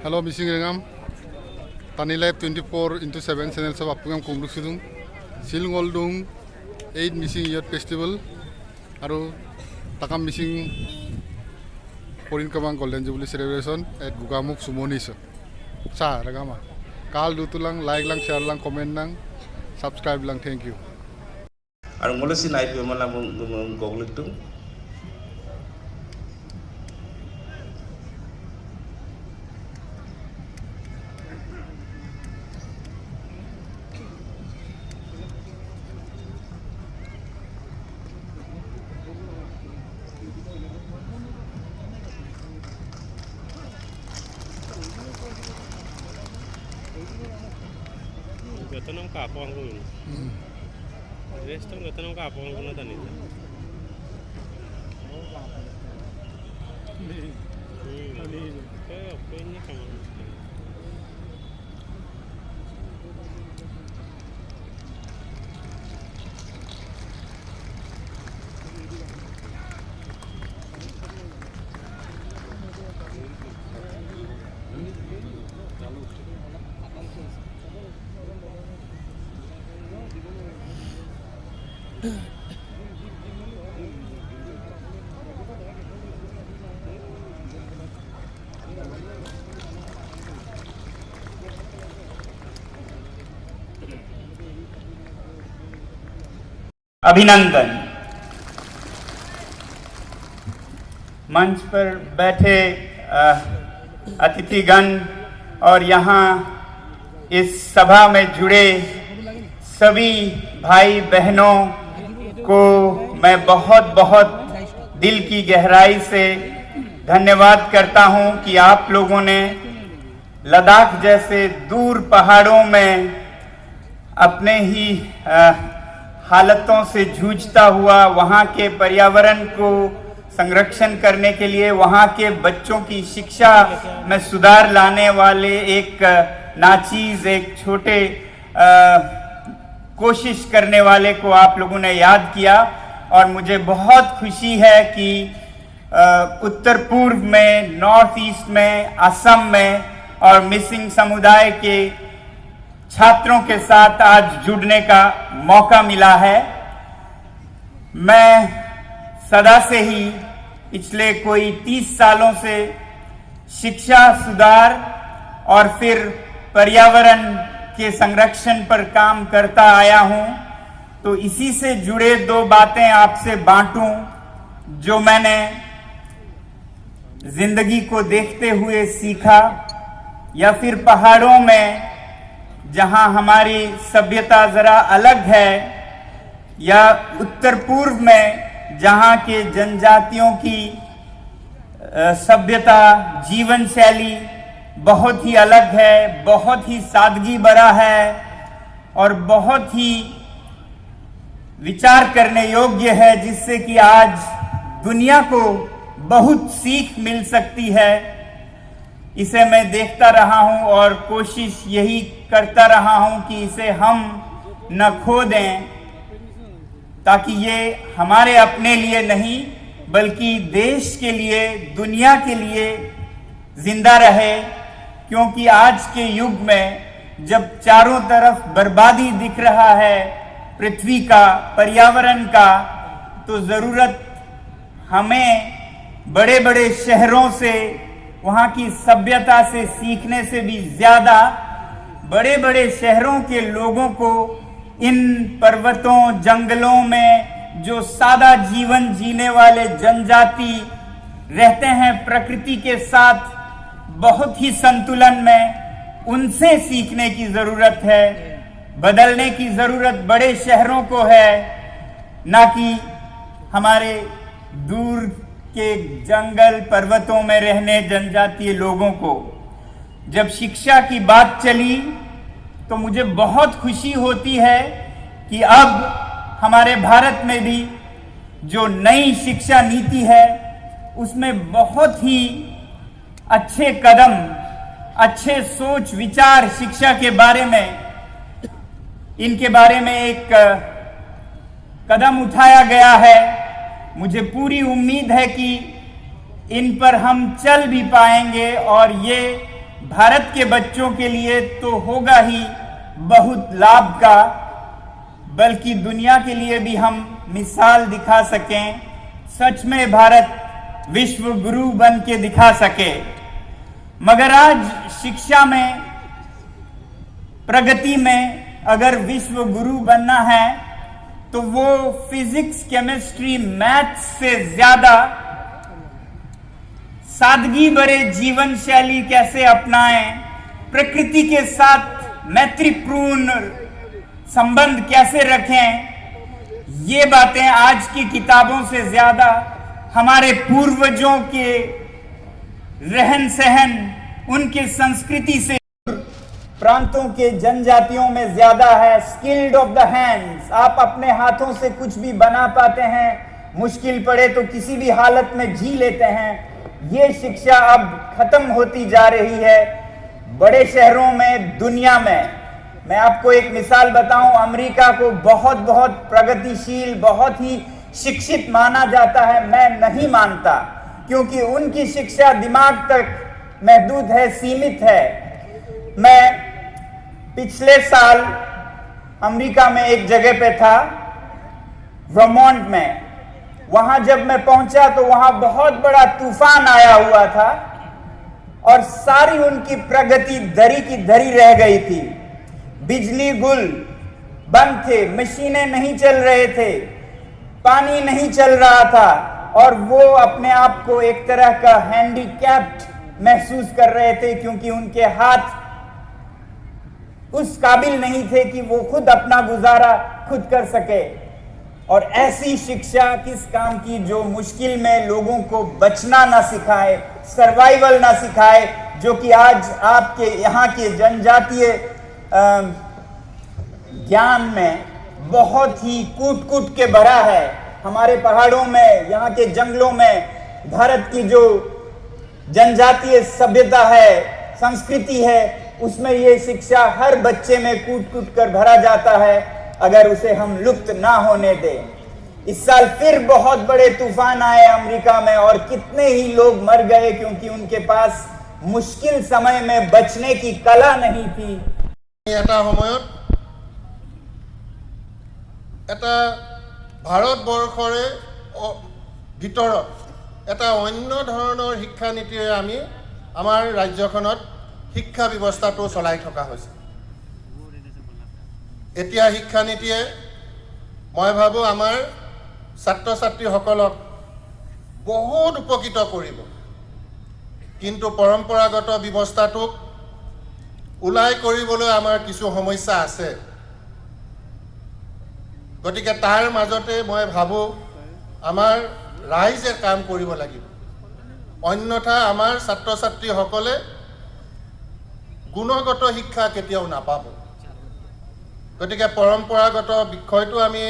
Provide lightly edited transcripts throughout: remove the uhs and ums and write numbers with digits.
Hello, Missing Rengam. Tani Live 24/7 channel sab apungam kumruk sidung. Silngol dung 8 Missing Youth Festival. Aru takam missing Porin Kabang Golden Jubilee celebration at Gugamuk Sumonis. Sa ragama. Kal dutulang like lang share lang comment lang subscribe lang thank you. Aru mula si naik bemala mung goglik tung. Gatanong kapong ko yun. Resto ng gatanong kapong ko na tanito. Kaya pwede niya ka mga. अभिनंदन। मंच पर बैठे अतिथिगण और यहाँ इस सभा में जुड़े सभी भाई बहनों को मैं बहुत बहुत दिल की गहराई से धन्यवाद करता हूँ कि आप लोगों ने लद्दाख जैसे दूर पहाड़ों में अपने ही हालतों से जूझता हुआ वहाँ के पर्यावरण को संरक्षण करने के लिए वहाँ के बच्चों की शिक्षा में सुधार लाने वाले एक नाचीज एक छोटे कोशिश करने वाले को आप लोगों ने याद किया और मुझे बहुत खुशी है कि उत्तर पूर्व में नॉर्थ ईस्ट में असम में और मिसिंग समुदाय के छात्रों के साथ आज जुड़ने का मौका मिला है। मैं सदा से ही पिछले कोई 30 सालों से शिक्षा सुधार और फिर पर्यावरण के संरक्षण पर काम करता आया हूं, तो इसी से जुड़े दो बातें आपसे बांटूं जो मैंने जिंदगी को देखते हुए सीखा या फिर पहाड़ों में जहां हमारी सभ्यता जरा अलग है या उत्तर पूर्व में जहां के जनजातियों की सभ्यता जीवन शैली बहुत ही अलग है, बहुत ही सादगी भरा है और बहुत ही विचार करने योग्य है, जिससे कि आज दुनिया को बहुत सीख मिल सकती है। इसे मैं देखता रहा हूं और कोशिश यही करता रहा हूं कि इसे हम न खो दें, ताकि ये हमारे अपने लिए नहीं बल्कि देश के लिए, दुनिया के लिए जिंदा रहे। क्योंकि आज के युग में जब चारों तरफ बर्बादी दिख रहा है पृथ्वी का, पर्यावरण का, तो जरूरत हमें बड़े बड़े शहरों से, वहाँ की सभ्यता से सीखने से भी ज्यादा बड़े बड़े शहरों के लोगों को इन पर्वतों जंगलों में जो सादा जीवन जीने वाले जनजाति रहते हैं प्रकृति के साथ बहुत ही संतुलन में, उनसे सीखने की जरूरत है। बदलने की जरूरत बड़े शहरों को है, ना कि हमारे दूर के जंगल पर्वतों में रहने जनजातीय लोगों को। जब शिक्षा की बात चली तो मुझे बहुत खुशी होती है कि अब हमारे भारत में भी जो नई शिक्षा नीति है उसमें बहुत ही अच्छे कदम, अच्छे सोच विचार शिक्षा के बारे में, इनके बारे में एक कदम उठाया गया है। मुझे पूरी उम्मीद है कि इन पर हम चल भी पाएंगे और ये भारत के बच्चों के लिए तो होगा ही बहुत लाभ का, बल्कि दुनिया के लिए भी हम मिसाल दिखा सकें, सच में भारत विश्व गुरु बन के दिखा सके। मगर आज शिक्षा में, प्रगति में अगर विश्व गुरु बनना है तो वो फिजिक्स, केमिस्ट्री, मैथ्स से ज्यादा सादगी भरे जीवन शैली कैसे अपनाएं, प्रकृति के साथ मैत्रीपूर्ण संबंध कैसे रखें, ये बातें आज की किताबों से ज्यादा हमारे पूर्वजों के रहन सहन, उनके संस्कृति से प्रांतों के जनजातियों में ज्यादा है। स्किल्ड ऑफ द हैंड्स, आप अपने हाथों से कुछ भी बना पाते हैं, मुश्किल पड़े तो किसी भी हालत में जी लेते हैं। ये शिक्षा अब खत्म होती जा रही है बड़े शहरों में, दुनिया में। मैं आपको एक मिसाल बताऊं, अमेरिका को बहुत बहुत प्रगतिशील, बहुत ही शिक्षित माना जाता है। मैं नहीं मानता, क्योंकि उनकी शिक्षा दिमाग तक महदूद है, सीमित है। मैं पिछले साल अमेरिका में एक जगह पे था, वर्मोंट में। वहां जब मैं पहुंचा तो वहां बहुत बड़ा तूफान आया हुआ था और सारी उनकी प्रगति धरी की धरी रह गई थी। बिजली गुल बंद थे, मशीनें नहीं चल रहे थे, पानी नहीं चल रहा था, और वो अपने आप को एक तरह का हैंडीकैप्ड महसूस कर रहे थे, क्योंकि उनके हाथ उस काबिल नहीं थे कि वो खुद अपना गुजारा खुद कर सके। और ऐसी शिक्षा किस काम की जो मुश्किल में लोगों को बचना ना सिखाए, सर्वाइवल ना सिखाए, जो कि आज आपके यहाँ के जनजातीय ज्ञान में बहुत ही कूट कूट के भरा है। हमारे पहाड़ों में, यहाँ के जंगलों में भारत की जो जनजातीय सभ्यता है, संस्कृति है, उसमें ये शिक्षा हर बच्चे में कूट कूट कर भरा जाता है, अगर उसे हम लुप्त ना होने दें। इस साल फिर बहुत बड़े तूफान आए अमेरिका में और कितने ही लोग मर गए, क्योंकि उनके पास मुश्किल समय में बचने की कला नहीं थी। এটা সময়ত এটা ভাৰতবৰ্ষৰে ভিতৰত এটা অন্য ধৰণৰ শিক্ষানীতিৰে আমি আমাৰ ৰাজ্যখনত শিক্ষা ব্যৱস্থাটো চলাই থকা হৈছে। এতিয়া শিক্ষানীতিয়ে মই ভাবোঁ আমাৰ ছাত্ৰ ছাত্ৰীসকলক বহুত উপকৃত কৰিব, কিন্তু পৰম্পৰাগত ব্যৱস্থাটোক উলাই কৰিবলৈ আমাৰ কিছু সমস্যা আছে। গতিকে তাৰ মাজতে মই ভাবোঁ আমাৰ ৰাইজে কাম কৰিব লাগিব, অন্যথা আমাৰ ছাত্ৰ ছাত্ৰীসকলে গুণগত শিক্ষা কেতিয়াও নাপাব। গতিকে পৰম্পৰাগত বিষয়টো আমি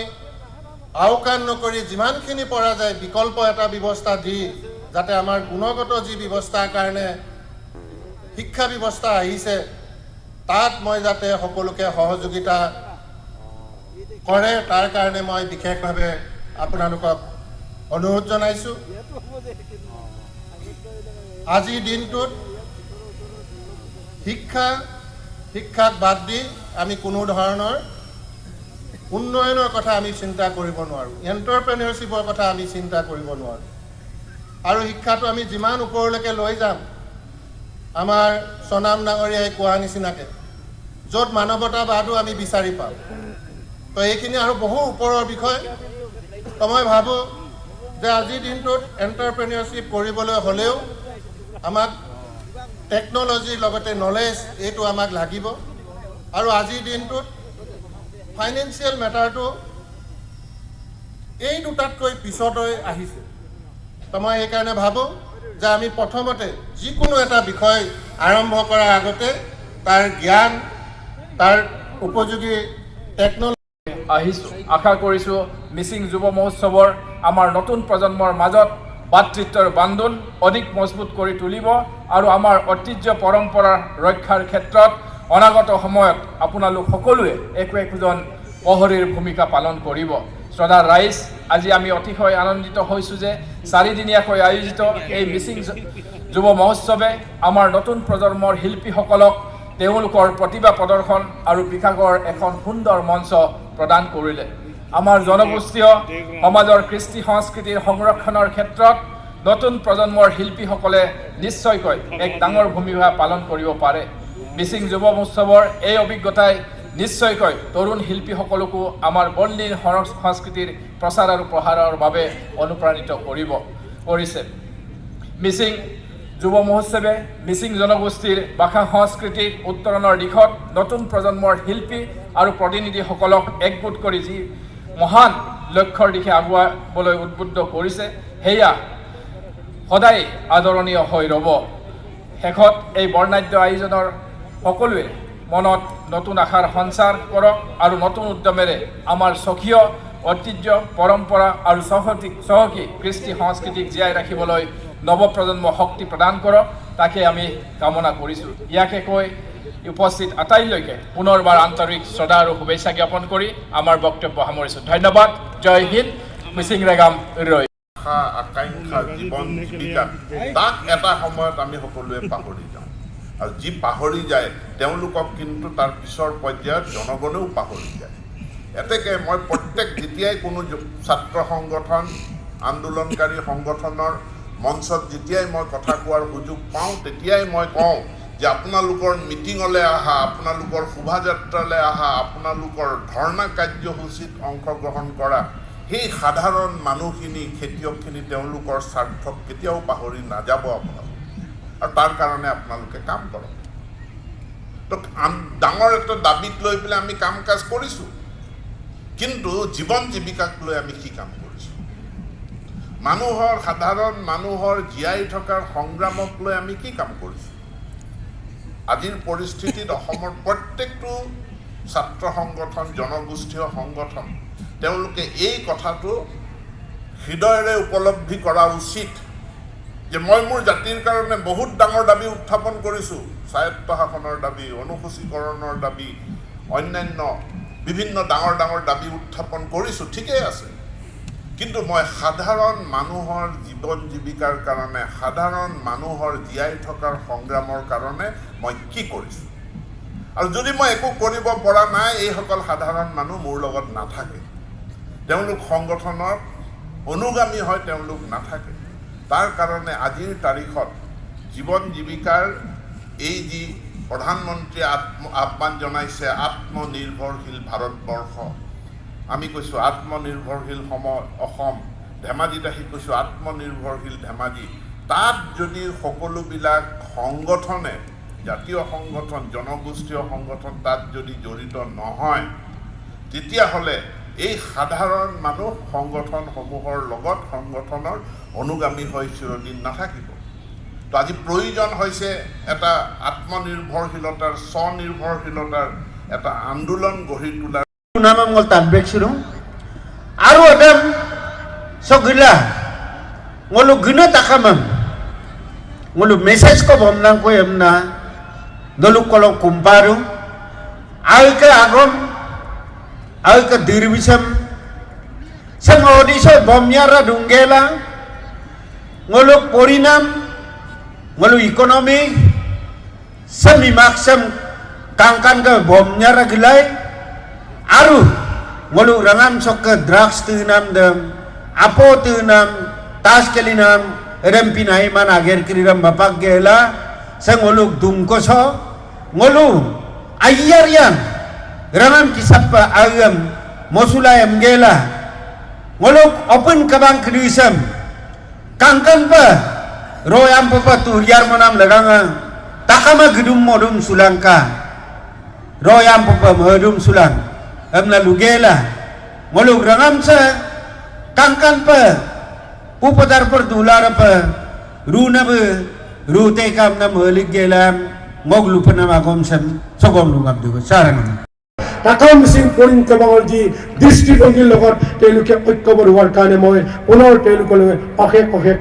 আওকাণ নকৰি যিমানখিনি পৰা যায় বিকল্প এটা ব্যৱস্থা দি, যাতে আমাৰ গুণগত যি ব্যৱস্থাৰ কাৰণে শিক্ষা ব্যৱস্থা আহিছে তাত মই যাতে সকলোকে সহযোগিতা কৰে, তাৰ কাৰণে মই বিশেষভাৱে আপোনালোকক অনুৰোধ জনাইছোঁ। আজিৰ দিনটোত শিক্ষাক বাদ দি আমি কোনো ধৰণৰ উন্নয়নৰ কথা আমি চিন্তা কৰিব নোৱাৰোঁ, এণ্টাৰপ্ৰেনিয়ৰশ্বিপৰ কথা আমি চিন্তা কৰিব নোৱাৰোঁ। আৰু শিক্ষাটো আমি যিমান ওপৰলৈকে লৈ যাম, আমাৰ সোণাম ডাঙৰীয়াই কোৱা নিচিনাকৈ য'ত মানৱতাবাদো আমি বিচাৰি পাওঁ, তো এইখিনি আৰু বহু ওপৰৰ বিষয়। তো মই ভাবোঁ যে আজিৰ দিনটোত এণ্টাৰপ্ৰেনিয়ৰশ্বিপ কৰিবলৈ হ'লেও আমাক টেকন'লজিৰ লগতে নলেজ এইটো আমাক লাগিব। আৰু আজিৰ দিনটোত ফাইনেন্সিয়েল মেটাৰটো এই দুটাতকৈ পিছতৈ আহিছে। তো মই সেইকাৰণে ভাবোঁ যে আমি প্ৰথমতে যিকোনো এটা বিষয় আৰম্ভ কৰাৰ আগতে তাৰ জ্ঞান, তাৰ উপযোগী টেকন'লজি আহিছোঁ। আশা কৰিছোঁ মিচিং যুৱ মহোৎসৱৰ আমাৰ নতুন প্ৰজন্মৰ মাজত ভাতৃত্বৰ বান্ধোন অধিক মজবুত কৰি তুলিব আৰু আমাৰ ঐতিহ্য পৰম্পৰা ৰক্ষাৰ ক্ষেত্ৰত অনাগত সময়ত আপোনালোক সকলোৱে একোজন প্ৰহৰীৰ ভূমিকা পালন কৰিব। শ্ৰদ্ধা ৰাইজ, আজি আমি অতিশয় আনন্দিত হৈছোঁ যে 4দিনীয়াকৈ আয়োজিত এই মিচিং যুৱ মহোৎসৱে আমাৰ নতুন প্ৰজন্মৰ শিল্পীসকলক তেওঁলোকৰ প্ৰতিভা প্ৰদৰ্শন আৰু বিকাশৰ এখন সুন্দৰ মঞ্চ প্ৰদান কৰিলে। আমাৰ জনগোষ্ঠীয় সমাজৰ কৃষ্টি সংস্কৃতিৰ সংৰক্ষণৰ ক্ষেত্ৰত নতুন প্ৰজন্মৰ শিল্পীসকলে নিশ্চয়কৈ এক ডাঙৰ ভূমিকা পালন কৰিব পাৰে। মিচিং যুৱ মহোৎসৱৰ এই অভিজ্ঞতাই নিশ্চয়কৈ তৰুণ শিল্পীসকলকো আমাৰ বৰ্ণিল সংস্কৃতিৰ প্ৰচাৰ আৰু প্ৰসাৰৰ বাবে অনুপ্ৰাণিত কৰিছে। মিচিং যুৱ মহোৎসৱে মিচিং জনগোষ্ঠীৰ ভাষা সংস্কৃতিক উত্তৰণৰ দিশত নতুন প্ৰজন্মৰ শিল্পী আৰু প্ৰতিনিধিসকলক একগোট কৰি যি মহান লক্ষ্যৰ দিশে আগুৱাবলৈ উদ্বুদ্ধ কৰিছে, সেয়া সদায় আদৰণীয় হৈ ৰ'ব। শেষত এই বৰ্ণাঢ্য আয়োজনৰ সকলোৱে মনত নতুন আশাৰ সঞ্চাৰ কৰক আৰু নতুন উদ্যমেৰে আমাৰ স্বকীয় ঐতিহ্য পৰম্পৰা আৰু চহকী কৃষ্টি সংস্কৃতিক জীয়াই ৰাখিবলৈ নৱপ্ৰজন্ম শক্তি প্ৰদান কৰক, তাকে আমি কামনা কৰিছোঁ। ইয়াকে কৈ উপস্থিত আটাইলৈকে পুনৰবাৰ আন্তৰিক শ্ৰদ্ধা আৰু শুভেচ্ছা জ্ঞাপন কৰি আমাৰ বক্তব্য সামৰিছোঁ। ধন্যবাদ। জয় হিন্দ। মিচিং ৰেগাম ৰৈ। আশা আকাংক্ষা জীৱন জীৱিকা তাক এটা সময়ত আমি সকলোৱে পাহৰি যাওঁ, আৰু যি পাহৰি যায় তেওঁলোকক কিন্তু তাৰ পিছৰ পৰ্যায়ত জনগণেও পাহৰি যায়। এতেকে মই যেতিয়াই কোনো ছাত্ৰ সংগঠন আন্দোলনকাৰী সংগঠনৰ মঞ্চত যেতিয়াই মই কথা কোৱাৰ সুযোগ পাওঁ, তেতিয়াই মই কওঁ যে আপোনালোকৰ মিটিঙলৈ আহা, আপোনালোকৰ শোভাযাত্ৰালৈ আহা, আপোনালোকৰ ধৰ্ণা কাৰ্যসূচীত অংশগ্ৰহণ কৰা সেই সাধাৰণ মানুহখিনি, খেতিয়কখিনি তেওঁলোকৰ স্বাৰ্থক কেতিয়াও পাহৰি নাযাব আপোনালোক, আৰু তাৰ কাৰণে আপোনালোকে কাম কৰক। তো ডাঙৰ এটা দাবীক লৈ পেলাই আমি কাম কাজ কৰিছোঁ, কিন্তু জীৱন জীৱিকাক লৈ আমি কি কাম কৰিছোঁ? সাধাৰণ মানুহৰ জীয়াই থকাৰ সংগ্ৰামক লৈ আমি কি কাম কৰিছোঁ? আজিৰ পৰিস্থিতিত অসমৰ প্ৰত্যেকটো ছাত্ৰ সংগঠন, জনগোষ্ঠীয় সংগঠন তেওঁলোকে এই কথাটো হৃদয়েৰে উপলব্ধি কৰা উচিত যে মই মোৰ জাতিৰ কাৰণে বহুত ডাঙৰ দাবী উত্থাপন কৰিছোঁ, স্বায়ত্তশাসনৰ দাবী, অনুসূচীকৰণৰ দাবী, অন্যান্য বিভিন্ন ডাঙৰ ডাঙৰ দাবী উত্থাপন কৰিছোঁ, ঠিকেই আছে, কিন্তু মই সাধাৰণ মানুহৰ জীৱন জীৱিকাৰ কাৰণে, সাধাৰণ মানুহৰ জীয়াই থকাৰ সংগ্ৰামৰ কাৰণে মই কি কৰিছোঁ? আৰু যদি মই একো কৰিব পৰা নাই, এইসকল সাধাৰণ মানুহ মোৰ লগত নাথাকে, তেওঁলোক সংগঠনৰ অনুগামী হয়, তেওঁলোক নাথাকে। তাৰ কাৰণে আজিৰ তাৰিখত জীৱন জীৱিকাৰ এই যি প্ৰধানমন্ত্ৰীয়ে আহ্বান জনাইছে আত্মনিৰ্ভৰশীল ভাৰতবৰ্ষ, আমি কৈছোঁ আত্মনিৰ্ভৰশীল অসম, ধেমাজিত আহি কৈছোঁ আত্মনিৰ্ভৰশীল ধেমাজি। তাত যদি সকলোবিলাক সংগঠনে, জাতীয় সংগঠন, জনগোষ্ঠীয় সংগঠন তাত যদি জড়িত নহয়, তেতিয়াহ'লে এই সাধাৰণ মানুহ সংগঠনসমূহৰ লগত সংগঠনৰ অনুগামী হৈ চিৰদিন নাথাকিব। তো আজি প্ৰয়োজন হৈছে এটা আত্মনিৰ্ভৰশীলতাৰ, স্বনিৰ্ভৰশীলতাৰ এটা আন্দোলন গঢ়ি তোলাৰ। Namang talbek sino aro adam so gila ngolo gina takamam ngolo message ko bomnang ko yamna dolu kolong kumparu ay ka agom ay ka dirbisam sang odisyo bomnyara dunggela ngolo porinam ngolo ekonomi sami maksam kangkan ka bomnyara gilay aru ngolu rangam sok ke drugs tunam dem apo tunam tas kelinam rempinai man ager kiriram bapak gela sengolu dumkoso ngolu ayar yang rangam kisapa agam mosula em gela ngolu open kabang kedisam kangkan pa royam papa tuhyar manam lagangang takama gedum modum sulangka royam papa modum sulang amna lugela ngolug rangam sa kangkan pa upadar per dular pa runa ba rute kam na malik gelam moglu pa na magom sam sogom lungam dugo sarang টাকাও মিচিং পরিণ কেৱলজি দৃষ্টিভংগীৰ লগত তেওঁলোকে ঐক্যবদ্ধ হোৱাৰ কাৰণে মই পুনৰ তেওঁলোকলৈ অশেষ অশেষ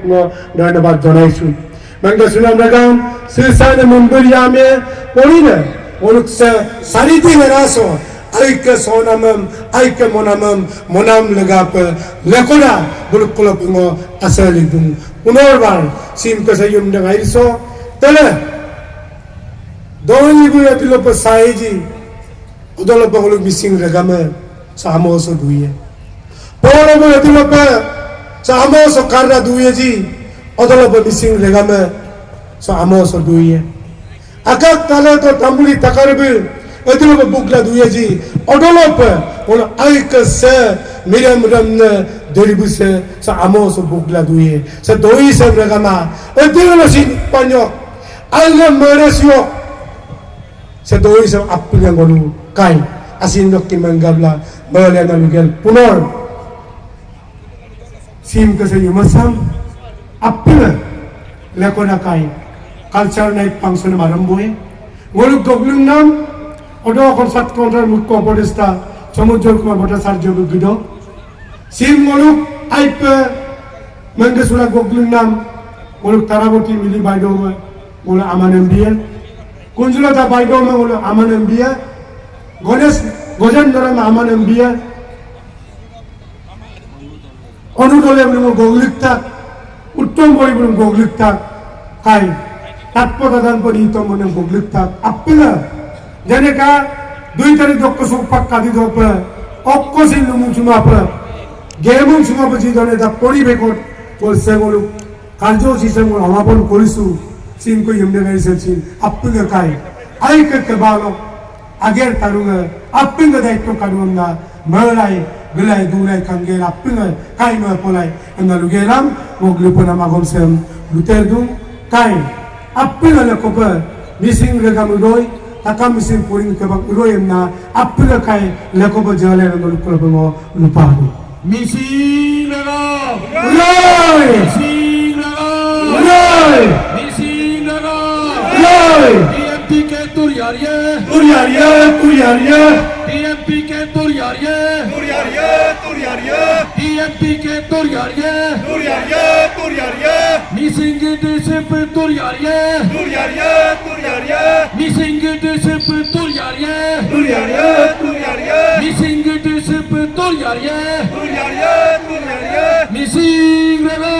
ধন্যবাদ জনাইছোঁ। Mangga sunam ragam silsana memberiame polina oluk sa sariti ngeraso Aike sonamam, aike monam legapa, lekona, bulkulopingo, asalidum. Unorban, sim kasayum dengan iso, tele. Doni ibu ya tilo pasaiji, udahlah pengeluk bising regame, sama oso duye. Pora ibu ya tilo pa, sama oso karna duye ji, udahlah bising regame, sama oso duye. Akak tala to tambuli takarbe, udahlah bukla duye ji, udahlah pa, uno aike se, miram deribu se, sama oso bukla duye. Se doi se regama, udahlah si panyok, alga meresyo. Sedoi sa apingan golu kai asin nok kimangabla bala na lugel punor sim ka sa yumasam apina lekona kai culture na function maramboy golu goglung nam odo konsat kontra mukko podesta samujjol kuma bota sarjo gido sim golu aipe mangasula goglung nam golu taraboti mili baido golu amanem biel Kunjulata Baido में बोलो अमन एमबिया गणेश गजेंद्र में अमन एमबिया अनुटोले बोलो गोगलिकता उत्तम बोली बोलो गोगलिकता काय तात्पर्य पड़ी तो मने गोगलिकता अपना जने का दुई तारीख दोक्को सुपक कादी दोप ओक्को सिन लुमुचुमा पर गेमुं चुमा पर जीतने ता पड़ी बेकोट बोल से बोलो काजो सिस्टम को हमापन कोरिसु sin ko yumde ngai se sin appinga kai ai ke balo ager tarunga appinga dai to kadunga malai gulai dulai kangel appinga kai no polai anga lugeram moglu pona magom sem luterdu kai appinga le kopa missing regam roi takam missing puring ke bak roi na appinga kai le kopa jale ngol kolbo lupa missing regam roi missing regam roi TMP K तुरियारिये TMP K तुरियारिये TMP K तुरियारिये Missing disip तुरियारिये Missing disip तुरियारिये Missing disip तुरियारिये Missing rega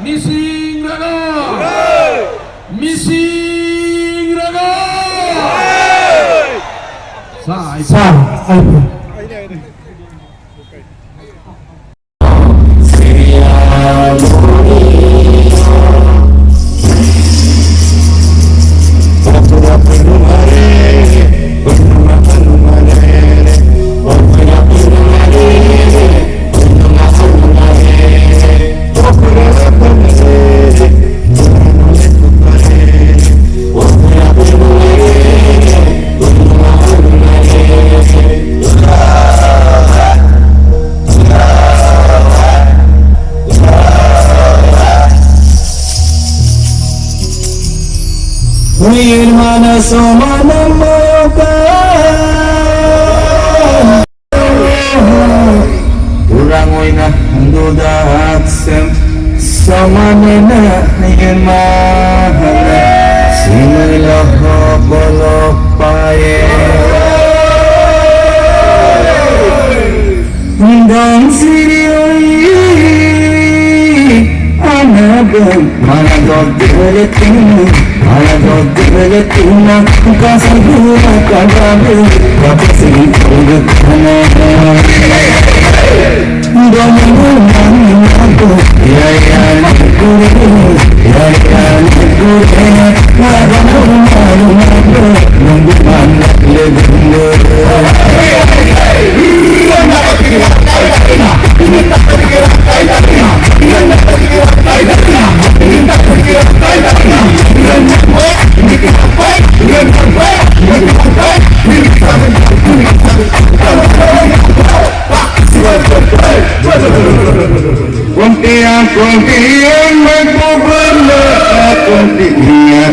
Missing rega Missing Raga! Sa, aipo. Urangoina dudaksem samanena yemahana similaho bolopaye dan sirioi anagam managod deletin Managod deletina kasagura kagabe kapasi ugana Domingo maninago ya guru Nagano marunago Nungguman legundo Kontian magpupala kontian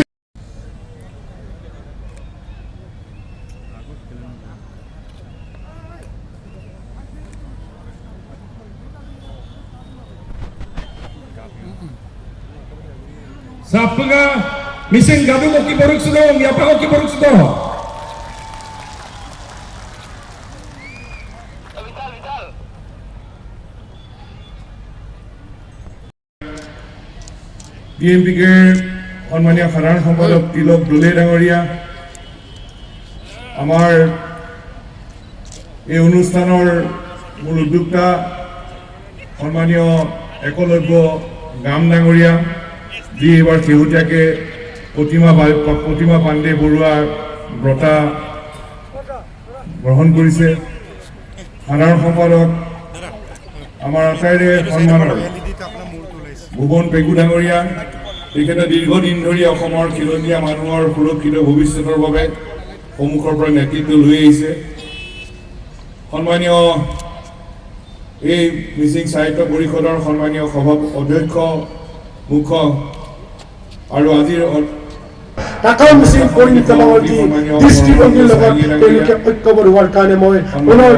Sapaga missing gabi ko kiboruk sudo, yapa ko kiboruk sudo. TMPKৰ সন্মানীয় সাধাৰণ সম্পাদক তিলক দলে ডাঙৰীয়া, আমাৰ এই অনুষ্ঠানৰ মূল উদ্যোক্তা সন্মানীয় একলব্য গাম ডাঙৰীয়া, যি এইবাৰ শেহতীয়াকৈ প্ৰতিমা পাণ্ডে বৰুৱা বঁটা গ্ৰহণ কৰিছে, সাধাৰণ সম্পাদক আমাৰ আটাইৰে সন্মানৰ ভুৱন পেগু ডাঙৰীয়া, তেখেতে দীৰ্ঘদিন ধৰি অসমৰ খিলঞ্জীয়া মানুহৰ সুৰক্ষিত ভৱিষ্যতৰ বাবে সন্মুখৰ পৰা নেতৃত্ব লৈ আহিছে। সন্মানীয় এই মিচিং সাহিত্য পৰিষদৰ সন্মানীয় অধ্যক্ষ মুখ্য আৰু আজিৰ টাকাও মিচিং পৰিণত দৃষ্টিভংগীৰ লগত তেওঁলোকে ঐক্যবদ্ধ হোৱাৰ কাৰণে মই পুনৰ